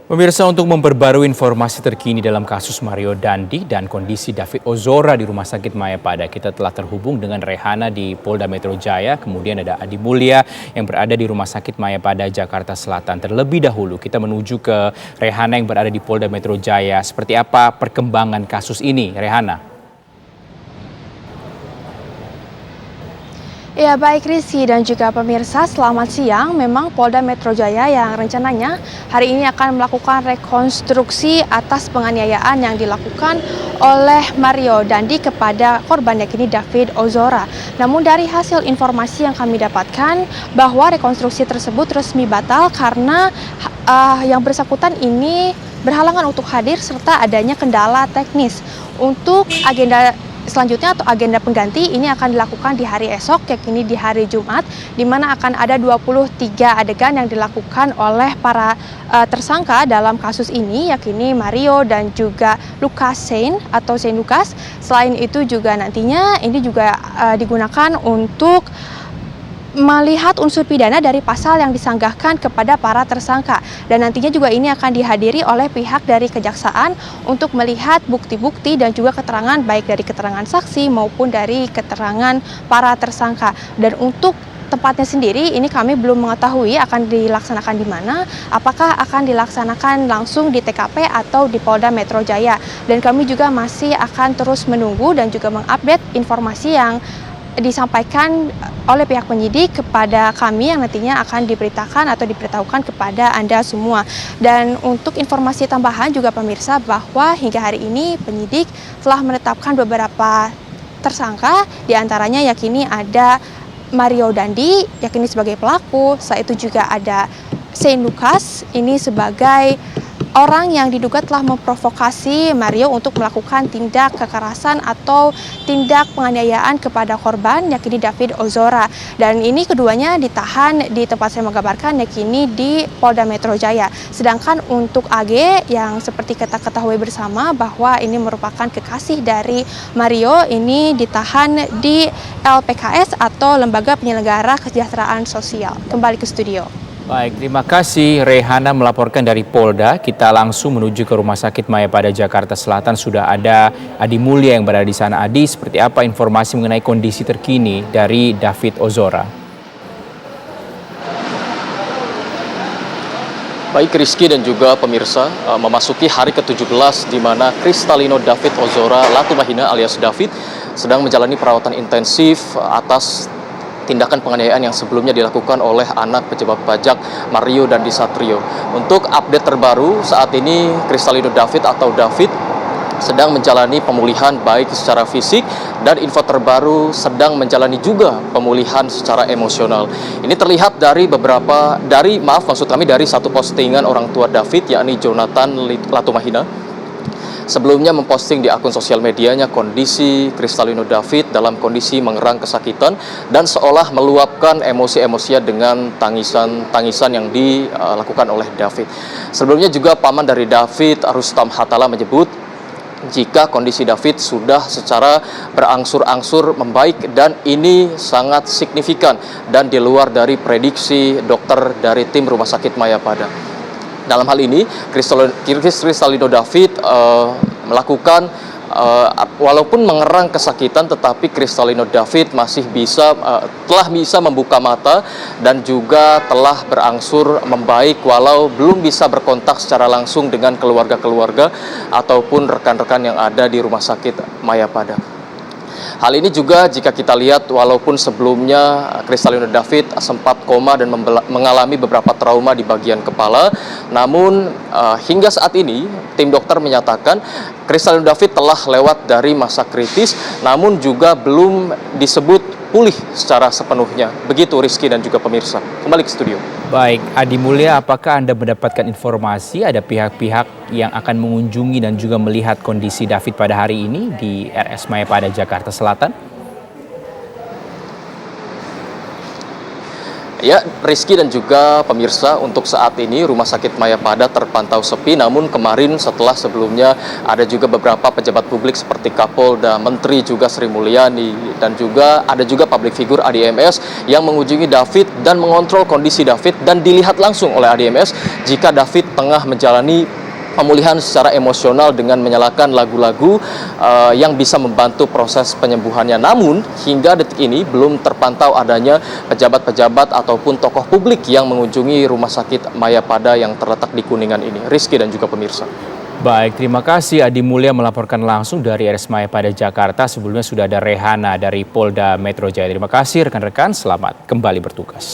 Pemirsa, untuk memperbarui informasi terkini dalam kasus Mario Dandi dan kondisi David Ozora di Rumah Sakit Mayapada, kita telah terhubung dengan Rehana di Polda Metro Jaya, kemudian ada Adi Mulya yang berada di Rumah Sakit Mayapada, Jakarta Selatan. Terlebih dahulu kita menuju ke Rehana yang berada di Polda Metro Jaya. Seperti apa perkembangan kasus ini, Rehana? Ya baik Rizky dan juga pemirsa, selamat siang. Memang Polda Metro Jaya yang rencananya hari ini akan melakukan rekonstruksi atas penganiayaan yang dilakukan oleh Mario Dandi kepada korban yakni David Ozora. Namun dari hasil informasi yang kami dapatkan bahwa rekonstruksi tersebut resmi batal karena yang bersangkutan ini berhalangan untuk hadir serta adanya kendala teknis. Untuk agenda selanjutnya atau agenda pengganti ini akan dilakukan di hari esok, yakni di hari Jumat, di mana akan ada 23 adegan yang dilakukan oleh para tersangka dalam kasus ini, yakni Mario dan juga Lucas Shane atau Shane Lucas. Selain itu juga nantinya ini juga digunakan untuk melihat unsur pidana dari pasal yang disanggahkan kepada para tersangka, dan nantinya juga ini akan dihadiri oleh pihak dari kejaksaan untuk melihat bukti-bukti dan juga keterangan baik dari keterangan saksi maupun dari keterangan para tersangka. Dan untuk tempatnya sendiri ini kami belum mengetahui akan dilaksanakan di mana, apakah akan dilaksanakan langsung di TKP atau di Polda Metro Jaya, dan kami juga masih akan terus menunggu dan juga mengupdate informasi yang disampaikan oleh pihak penyidik kepada kami yang nantinya akan diberitakan atau diberitahukan kepada Anda semua. Dan untuk informasi tambahan juga pemirsa, bahwa hingga hari ini penyidik telah menetapkan beberapa tersangka, diantaranya yakni ada Mario Dandi yakni sebagai pelaku, selain itu juga ada Shane Lucas ini sebagai orang yang diduga telah memprovokasi Mario untuk melakukan tindak kekerasan atau tindak penganiayaan kepada korban yakni David Ozora. Dan ini keduanya ditahan di tempat saya menggambarkan yakni di Polda Metro Jaya. Sedangkan untuk AG yang seperti kita ketahui bersama bahwa ini merupakan kekasih dari Mario, ini ditahan di LPKS atau Lembaga Penyelenggara Kesejahteraan Sosial. Kembali ke studio. Baik, terima kasih Rehana melaporkan dari Polda. Kita langsung menuju ke Rumah Sakit Mayapada, Jakarta Selatan. Sudah ada Adi Mulya yang berada di sana. Adi, seperti apa informasi mengenai kondisi terkini dari David Ozora? Baik Rizky dan juga pemirsa, memasuki hari ke-17 di mana Kristalino David Ozora Latumahina alias David sedang menjalani perawatan intensif atas tindakan penganiayaan yang sebelumnya dilakukan oleh anak pejabat pajak Mario Dandi Satrio. Untuk update terbaru, saat ini Kristalino David atau David sedang menjalani pemulihan baik secara fisik dan info terbaru sedang menjalani juga pemulihan secara emosional. Ini terlihat dari dari satu postingan orang tua David yakni Jonathan Latumahina. Sebelumnya memposting di akun sosial medianya kondisi Kristalino David dalam kondisi mengerang kesakitan dan seolah meluapkan emosi-emosinya dengan tangisan yang dilakukan oleh David. Sebelumnya juga paman dari David, Rustam Hatala, menyebut jika kondisi David sudah secara berangsur-angsur membaik dan ini sangat signifikan dan di luar dari prediksi dokter dari tim Rumah Sakit Mayapada. Dalam hal ini, Kristalino David melakukan, walaupun mengerang kesakitan, tetapi Kristalino David telah bisa membuka mata dan juga telah berangsur membaik walau belum bisa berkontak secara langsung dengan keluarga-keluarga ataupun rekan-rekan yang ada di Rumah Sakit Mayapada. Hal ini juga jika kita lihat walaupun sebelumnya Kristalino David sempat koma dan mengalami beberapa trauma di bagian kepala, namun hingga saat ini tim dokter menyatakan Kristalino David telah lewat dari masa kritis, namun juga belum disebut pulih secara sepenuhnya. Begitu Rizky dan juga pemirsa. Kembali ke studio. Baik, Adi Mulya, apakah Anda mendapatkan informasi ada pihak-pihak yang akan mengunjungi dan juga melihat kondisi David pada hari ini di RS Mayapada, Jakarta Selatan? Ya, Rizky dan juga pemirsa, untuk saat ini Rumah Sakit Mayapada terpantau sepi, namun kemarin sebelumnya ada juga beberapa pejabat publik seperti Kapolda, Menteri juga Sri Mulyani, dan juga ada juga public figure ADMS yang mengunjungi David dan mengontrol kondisi David, dan dilihat langsung oleh ADMS jika David tengah menjalani pemulihan secara emosional dengan menyalakan lagu-lagu yang bisa membantu proses penyembuhannya. Namun hingga detik ini belum terpantau adanya pejabat-pejabat ataupun tokoh publik yang mengunjungi Rumah Sakit Mayapada yang terletak di Kuningan ini. Rizky dan juga pemirsa. Baik, terima kasih Adi Mulya melaporkan langsung dari RS Mayapada Jakarta. Sebelumnya sudah ada Rehana dari Polda Metro Jaya. Terima kasih rekan-rekan, selamat kembali bertugas.